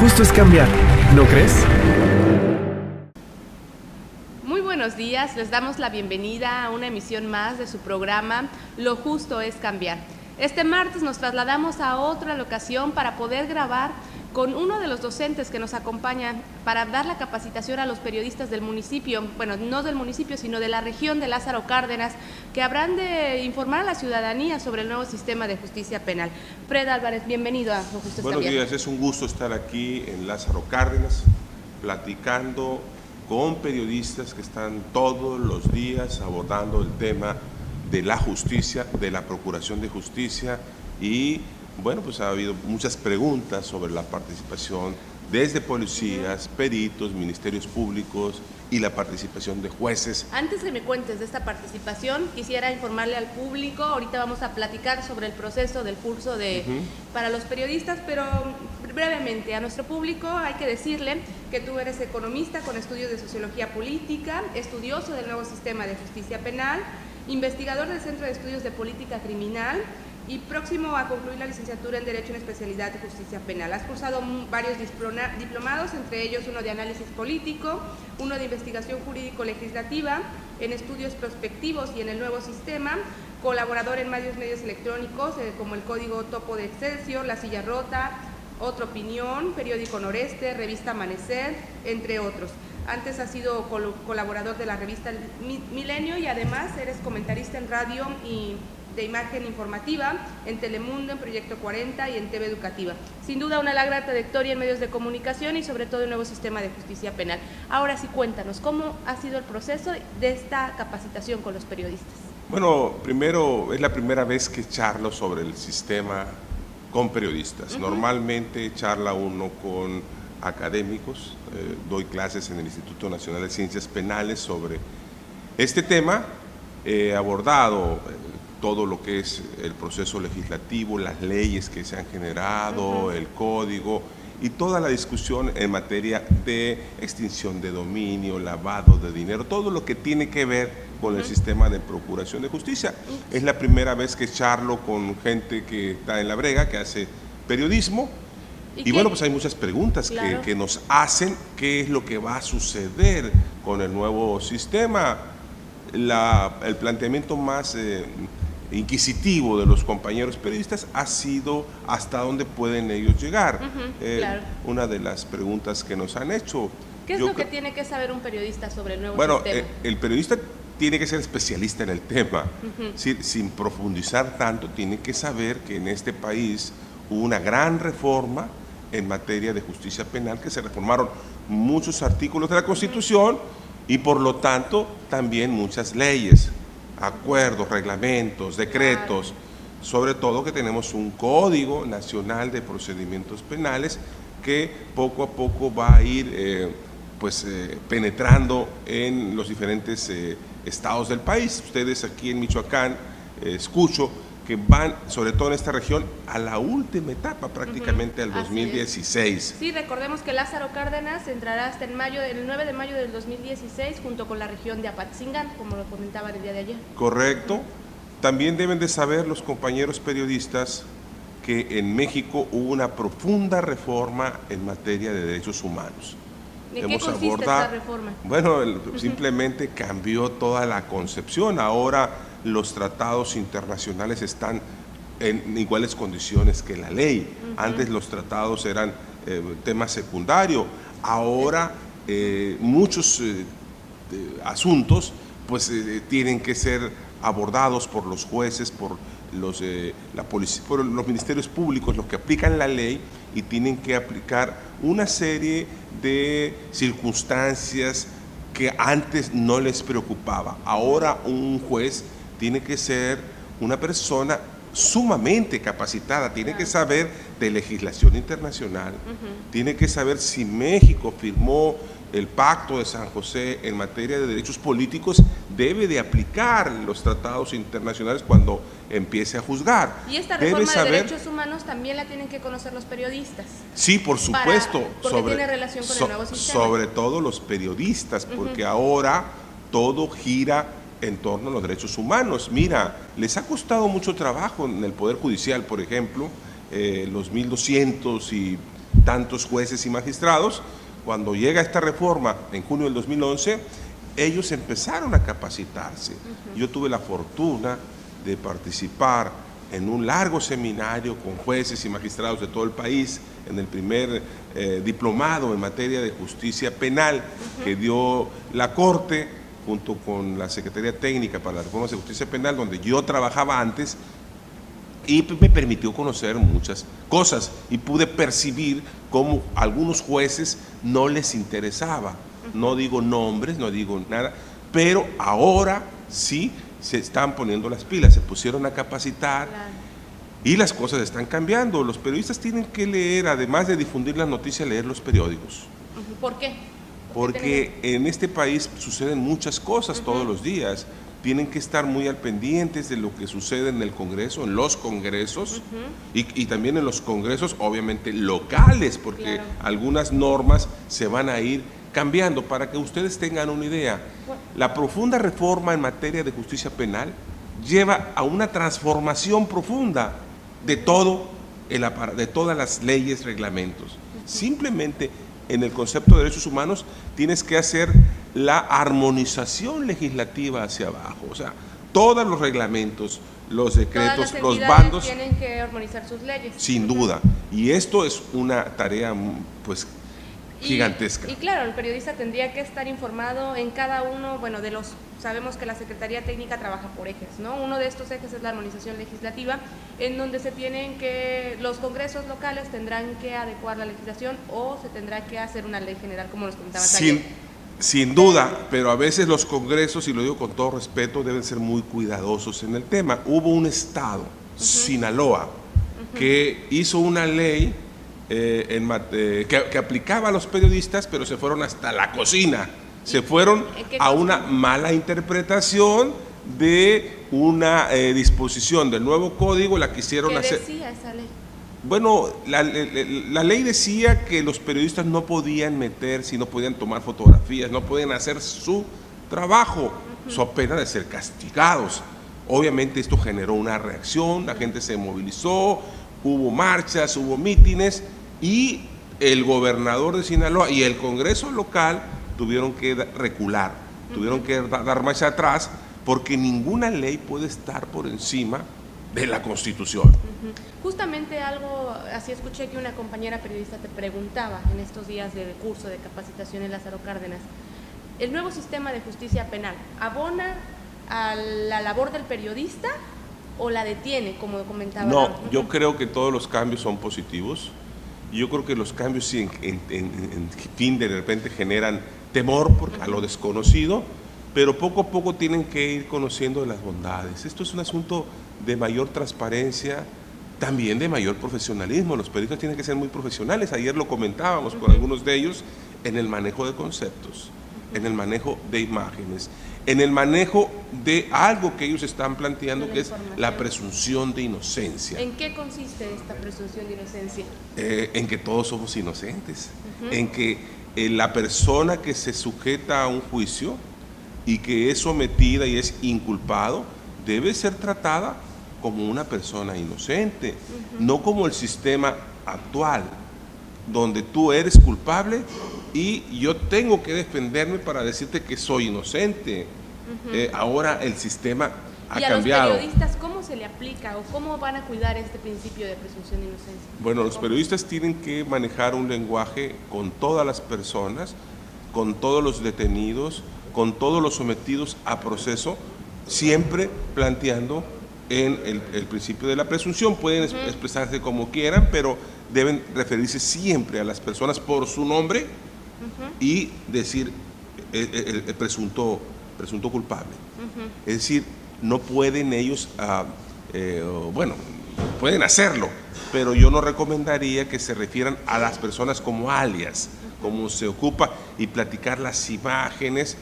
justo es cambiar, ¿no crees? Muy buenos días, les damos la bienvenida a una emisión más de su programa Lo Justo es Cambiar. Este martes nos trasladamos a otra locación para poder grabar con uno de los docentes que nos acompaña para dar la capacitación a los periodistas del municipio, bueno, no del municipio, sino de la región de Lázaro Cárdenas, que habrán de informar a la ciudadanía sobre el nuevo sistema de justicia penal. Fred Álvarez, bienvenido a Lo Justo es Cambiar. Buenos días, es un gusto estar aquí en Lázaro Cárdenas, platicando con periodistas que están todos los días abordando el tema de la justicia, de la procuración de justicia y bueno, pues ha habido muchas preguntas sobre la participación desde policías, peritos, ministerios públicos y la participación de jueces. Antes que me cuentes de esta participación, quisiera informarle al público, ahorita vamos a platicar sobre el proceso del curso para los periodistas, pero brevemente a nuestro público hay que decirle que tú eres economista con estudios de sociología política, estudioso del nuevo sistema de justicia penal, investigador del Centro de Estudios de Política Criminal, y próximo a concluir la licenciatura en Derecho en especialidad de Justicia Penal. Has cursado varios diplomados, entre ellos uno de análisis político, uno de investigación jurídico-legislativa, en estudios prospectivos y en el nuevo sistema, colaborador en varios medios electrónicos como el Código Topo de Excelsior, La Silla Rota, Otra Opinión, Periódico Noreste, Revista Amanecer, entre otros. Antes has sido colaborador de la revista Milenio y además eres comentarista en radio y de imagen informativa, en Telemundo, en Proyecto 40 y en TV Educativa. Sin duda una larga trayectoria en medios de comunicación y sobre todo el nuevo sistema de justicia penal. Ahora sí, cuéntanos, ¿cómo ha sido el proceso de esta capacitación con los periodistas? Bueno, primero, es la primera vez que charlo sobre el sistema con periodistas. Normalmente charla uno con académicos, doy clases en el Instituto Nacional de Ciencias Penales sobre este tema. He abordado todo lo que es el proceso legislativo, las leyes que se han generado, el código y toda la discusión en materia de extinción de dominio, lavado de dinero, todo lo que tiene que ver con el sistema de procuración de justicia. Es la primera vez que charlo con gente que está en la brega, que hace periodismo. Y bueno, pues hay muchas preguntas que nos hacen. ¿Qué es lo que va a suceder con el nuevo sistema? El planteamiento más inquisitivo de los compañeros periodistas ha sido hasta dónde pueden ellos llegar. Una de las preguntas que nos han hecho. ¿Qué es lo que tiene que saber un periodista sobre el nuevo sistema? El periodista tiene que ser especialista en el tema. Sin profundizar tanto, tiene que saber que en este país hubo una gran reforma en materia de justicia penal, que se reformaron muchos artículos de la Constitución y por lo tanto también muchas leyes, acuerdos, reglamentos, decretos, sobre todo que tenemos un Código Nacional de Procedimientos Penales que poco a poco va a ir penetrando en los diferentes estados del país. Ustedes aquí en Michoacán, escucho que van, sobre todo en esta región, a la última etapa, prácticamente al 2016. Sí, recordemos que Lázaro Cárdenas entrará hasta el 9 de mayo del 2016, junto con la región de Apatzingán, como lo comentaba el día de ayer. Correcto. También deben de saber los compañeros periodistas que en México hubo una profunda reforma en materia de derechos humanos. ¿En qué consiste esta reforma? Bueno, simplemente cambió toda la concepción. Ahora los tratados internacionales están en iguales condiciones que la ley. Antes los tratados eran tema secundario. Ahora muchos asuntos tienen que ser abordados por los jueces, por la policía, por los ministerios públicos, los que aplican la ley, y tienen que aplicar una serie de circunstancias que antes no les preocupaba. Ahora un juez tiene que ser una persona sumamente capacitada, tiene que saber de legislación internacional, tiene que saber si México firmó el Pacto de San José en materia de derechos políticos, debe de aplicar los tratados internacionales cuando empiece a juzgar. ¿Y esta reforma de derechos humanos también la tienen que conocer los periodistas? Sí, por supuesto. Porque tiene relación con el nuevo sistema. Sobre todo los periodistas, porque ahora todo gira en torno a los derechos humanos. Mira, les ha costado mucho trabajo en el Poder Judicial, por ejemplo, los 1.200 y tantos jueces y magistrados. Cuando llega esta reforma en junio del 2011, ellos empezaron a capacitarse. Yo tuve la fortuna de participar en un largo seminario con jueces y magistrados de todo el país, en el primer diplomado en materia de justicia penal que dio la Corte, junto con la Secretaría Técnica para las Reformas de Justicia Penal, donde yo trabajaba antes, y me permitió conocer muchas cosas y pude percibir cómo a algunos jueces no les interesaba. No digo nombres, no digo nada, pero ahora sí se están poniendo las pilas, se pusieron a capacitar. Claro. Y las cosas están cambiando. Los periodistas tienen que leer, además de difundir las noticias, leer los periódicos. ¿Por qué? Porque en este país suceden muchas cosas todos los días. Tienen que estar muy al pendientes de lo que sucede en el Congreso, en los congresos, y también en los congresos, obviamente, locales, porque algunas normas se van a ir cambiando. Para que ustedes tengan una idea, la profunda reforma en materia de justicia penal lleva a una transformación profunda de todo de todas las leyes, reglamentos. Simplemente en el concepto de derechos humanos tienes que hacer la armonización legislativa hacia abajo, o sea, todos los reglamentos, los decretos, los bandos tienen que armonizar sus leyes. Sin duda, y esto es una tarea pues gigantesca. Y claro, el periodista tendría que estar informado en cada uno, bueno, sabemos que la Secretaría Técnica trabaja por ejes, ¿no? Uno de estos ejes es la armonización legislativa, en donde los congresos locales tendrán que adecuar la legislación o se tendrá que hacer una ley general, como nos comentabas ayer. Sin duda, pero a veces los congresos, y lo digo con todo respeto, deben ser muy cuidadosos en el tema. Hubo un estado, Sinaloa, que hizo una ley que aplicaba a los periodistas, pero se fueron hasta la cocina, se fueron a una mala interpretación de una disposición del nuevo código, la quisieron hacer. ¿Qué decía esa ley? Bueno, la ley decía que los periodistas no podían meterse, no podían tomar fotografías, no podían hacer su trabajo, so pena de ser castigados. Obviamente esto generó una reacción, la gente se movilizó, hubo marchas, hubo mítines, y el gobernador de Sinaloa y el Congreso local tuvieron que recular, tuvieron que dar marcha atrás, porque ninguna ley puede estar por encima de la Constitución. Justamente algo, así escuché que una compañera periodista te preguntaba en estos días de curso de capacitación en Lázaro Cárdenas, ¿el nuevo sistema de justicia penal abona a la labor del periodista o la detiene, como comentaba? No, yo creo que todos los cambios son positivos. Yo creo que los cambios sí, en fin, de repente generan temor a lo desconocido, pero poco a poco tienen que ir conociendo las bondades. Esto es un asunto de mayor transparencia, también de mayor profesionalismo. Los periodistas tienen que ser muy profesionales. Ayer lo comentábamos con algunos de ellos, en el manejo de conceptos, en el manejo de imágenes, en el manejo de algo que ellos están planteando, que es la presunción de inocencia. ¿En qué consiste esta presunción de inocencia? En que todos somos inocentes, en que la persona que se sujeta a un juicio y que es sometida y es inculpado, debe ser tratada como una persona inocente, no como el sistema actual, donde tú eres culpable y yo tengo que defenderme para decirte que soy inocente. Ahora el sistema ha cambiado. ¿Y a los periodistas cómo se le aplica o cómo van a cuidar este principio de presunción de inocencia? Bueno, los periodistas tienen que manejar un lenguaje con todas las personas, con todos los detenidos, con todos los sometidos a proceso, siempre planteando en el principio de la presunción. Pueden expresarse como quieran, pero deben referirse siempre a las personas por su nombre y decir el presunto culpable. Es decir, no pueden ellos, bueno, pueden hacerlo, pero yo no recomendaría que se refieran a las personas como alias, como se ocupa, y platicar las imágenes,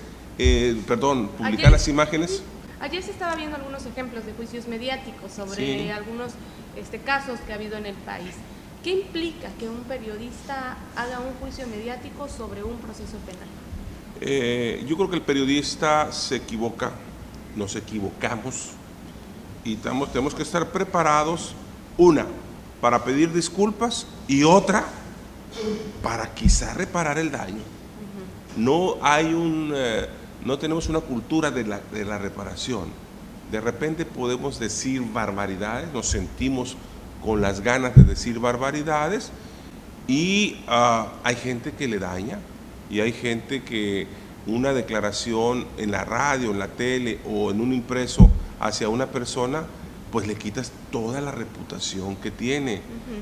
publicar las imágenes. Ayer se estaba viendo algunos ejemplos de juicios mediáticos sobre algunos casos que ha habido en el país. ¿Qué implica que un periodista haga un juicio mediático sobre un proceso penal? Yo creo que el periodista se equivoca, nos equivocamos, y tenemos que estar preparados, una, para pedir disculpas, y otra, para quizá reparar el daño. No tenemos una cultura de la reparación. De repente podemos decir barbaridades, nos sentimos con las ganas de decir barbaridades y hay gente que le daña y hay gente que una declaración en la radio, en la tele o en un impreso hacia una persona, pues le quitas toda la reputación que tiene.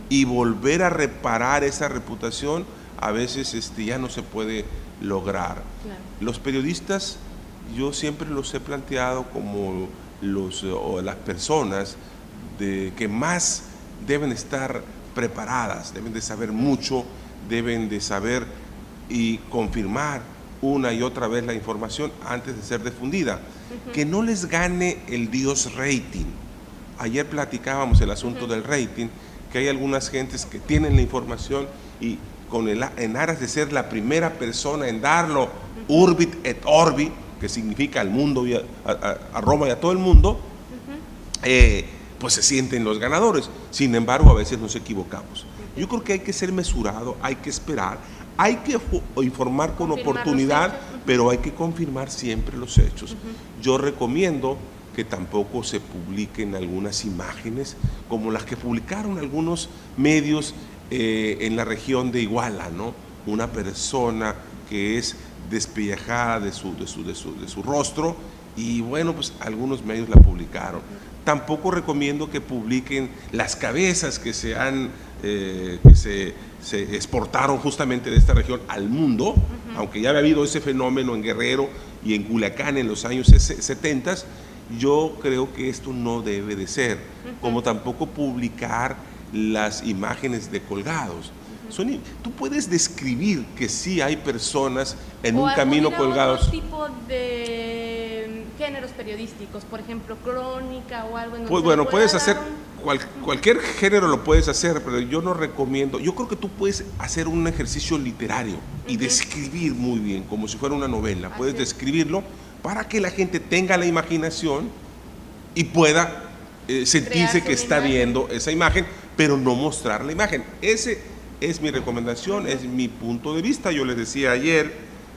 Y volver a reparar esa reputación a veces ya no se puede lograr. Claro. Los periodistas, yo siempre los he planteado como las personas que más deben estar preparadas, deben de saber mucho, deben de saber y confirmar una y otra vez la información antes de ser difundida. Que no les gane el Dios rating. Ayer platicábamos el asunto del rating, que hay algunas gentes que tienen la información y en aras de ser la primera persona en darlo, urbit et orbi, que significa al mundo, a Roma y a todo el mundo, pues se sienten los ganadores. Sin embargo, a veces nos equivocamos. Yo creo que hay que ser mesurado, hay que esperar, hay que informar con oportunidad, pero hay que confirmar siempre los hechos. Yo recomiendo que tampoco se publiquen algunas imágenes como las que publicaron algunos medios en la región de Iguala, ¿no? Una persona que es despellejada de su rostro y bueno, pues algunos medios la publicaron. Tampoco recomiendo que publiquen las cabezas que se exportaron justamente de esta región al mundo, aunque ya había habido ese fenómeno en Guerrero y en Culiacán en los años 70. Yo creo que esto no debe de ser, como tampoco publicar las imágenes de colgados. Tú puedes describir que sí hay personas en un camino colgados. ¿Otro tipo de géneros periodísticos, por ejemplo, crónica o algo? Pues bueno, puedes hacer cualquier género, lo puedes hacer, pero yo no recomiendo. Yo creo que tú puedes hacer un ejercicio literario y describir muy bien, como si fuera una novela. Puedes describirlo para que la gente tenga la imaginación y pueda sentirse que está viendo esa imagen, pero no mostrar la imagen. Ese es mi recomendación, es mi punto de vista. Yo les decía ayer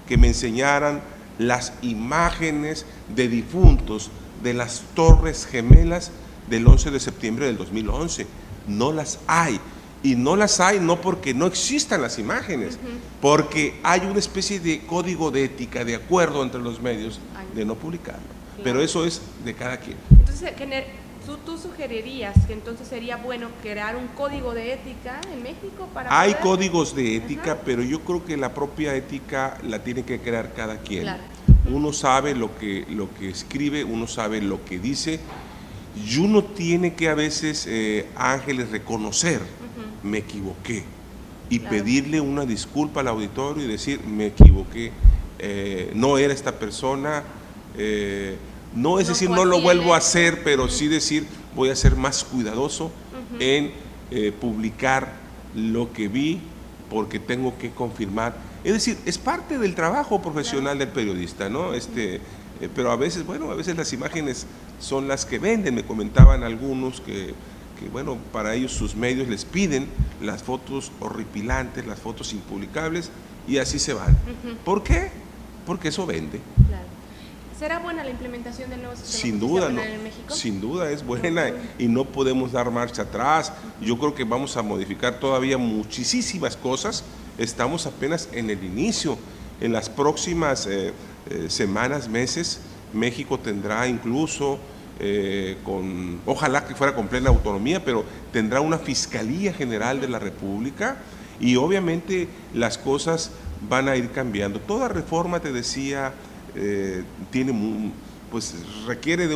que me enseñaran las imágenes de difuntos de las Torres Gemelas del 11 de septiembre del 2011. No las hay. Y no las hay no porque no existan las imágenes, porque hay una especie de código de ética, de acuerdo entre los medios, de no publicarlo. Claro. Pero eso es de cada quien. Entonces, ¿tú sugerirías que entonces sería bueno crear un código de ética en México para Hay códigos de ética, pero yo creo que la propia ética la tiene que crear cada quien. Claro. Uno sabe lo que escribe, uno sabe lo que dice, y uno tiene que a veces, Ángeles, reconocer, me equivoqué, y pedirle una disculpa al auditorio y decir, me equivoqué, no era esta persona, no es decir, no lo vuelvo a hacer, pero sí decir, voy a ser más cuidadoso en publicar lo que vi, porque tengo que confirmar. Es decir, es parte del trabajo profesional del periodista, ¿no? Pero a veces las imágenes son las que venden. Me comentaban algunos que bueno, para ellos sus medios les piden las fotos horripilantes, las fotos impublicables, y así se van. ¿Por qué? Porque eso vende. Claro. ¿Será buena la implementación del nuevo sistema Sin duda, no, en México? sin duda es buena y no podemos dar marcha atrás. Yo creo que vamos a modificar todavía muchísimas cosas. Estamos apenas en el inicio. En las próximas semanas, meses, México tendrá incluso, ojalá que fuera con plena autonomía, pero tendrá una Fiscalía General de la República y obviamente las cosas van a ir cambiando. Toda reforma, te decía, requiere de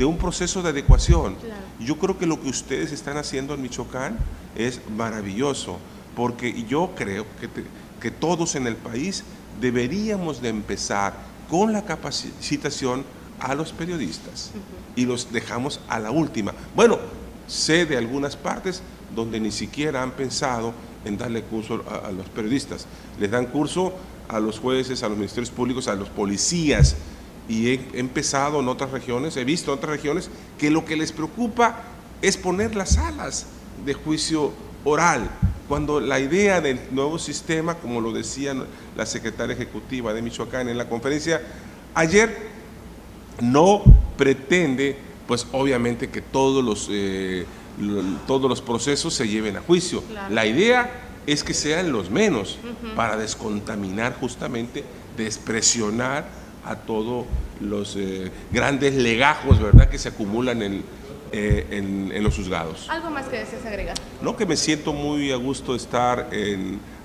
un proceso de adecuación. Claro. Yo creo que lo que ustedes están haciendo en Michoacán es maravilloso, porque yo creo que todos en el país deberíamos de empezar con la capacitación a los periodistas y los dejamos a la última. Bueno, sé de algunas partes donde ni siquiera han pensado en darle curso a los periodistas. Les dan curso a los jueces, a los ministerios públicos, a los policías, y he empezado en otras regiones, he visto en otras regiones que lo que les preocupa es poner las salas de juicio oral, cuando la idea del nuevo sistema, como lo decía la secretaria ejecutiva de Michoacán en la conferencia ayer, no pretende, pues obviamente que todos los procesos se lleven a juicio. Claro. La idea es que sean los menos, para descontaminar justamente, despresionar a todos los grandes legajos, ¿verdad?, que se acumulan en los juzgados. ¿Algo más que deseas agregar? No, que me siento muy a gusto estar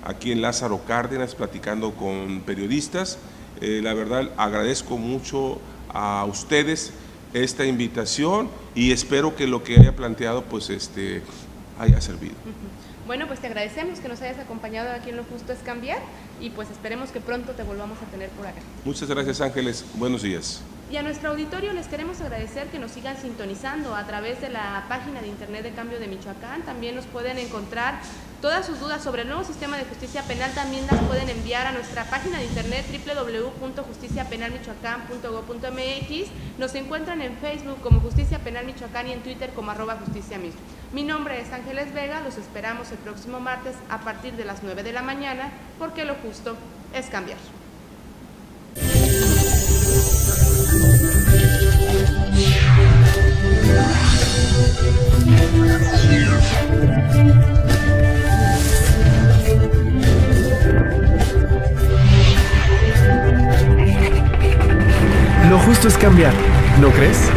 aquí en Lázaro Cárdenas platicando con periodistas. La verdad, agradezco mucho a ustedes esta invitación y espero que lo que haya planteado pues haya servido. Bueno, pues te agradecemos que nos hayas acompañado aquí en Lo Justo es Cambiar y pues esperemos que pronto te volvamos a tener por acá. Muchas gracias, Ángeles. Buenos días. Y a nuestro auditorio les queremos agradecer que nos sigan sintonizando a través de la página de internet de Cambio de Michoacán. También nos pueden encontrar todas sus dudas sobre el nuevo sistema de justicia penal, también las pueden enviar a nuestra página de internet www.justiciapenalmichoacán.gov.mx. Nos encuentran en Facebook como Justicia Penal Michoacán y en Twitter como @justicia mismo. Mi nombre es Ángeles Vega, los esperamos el próximo martes a partir de las 9 de la mañana, porque lo justo es cambiar. Lo justo es cambiar, ¿no crees?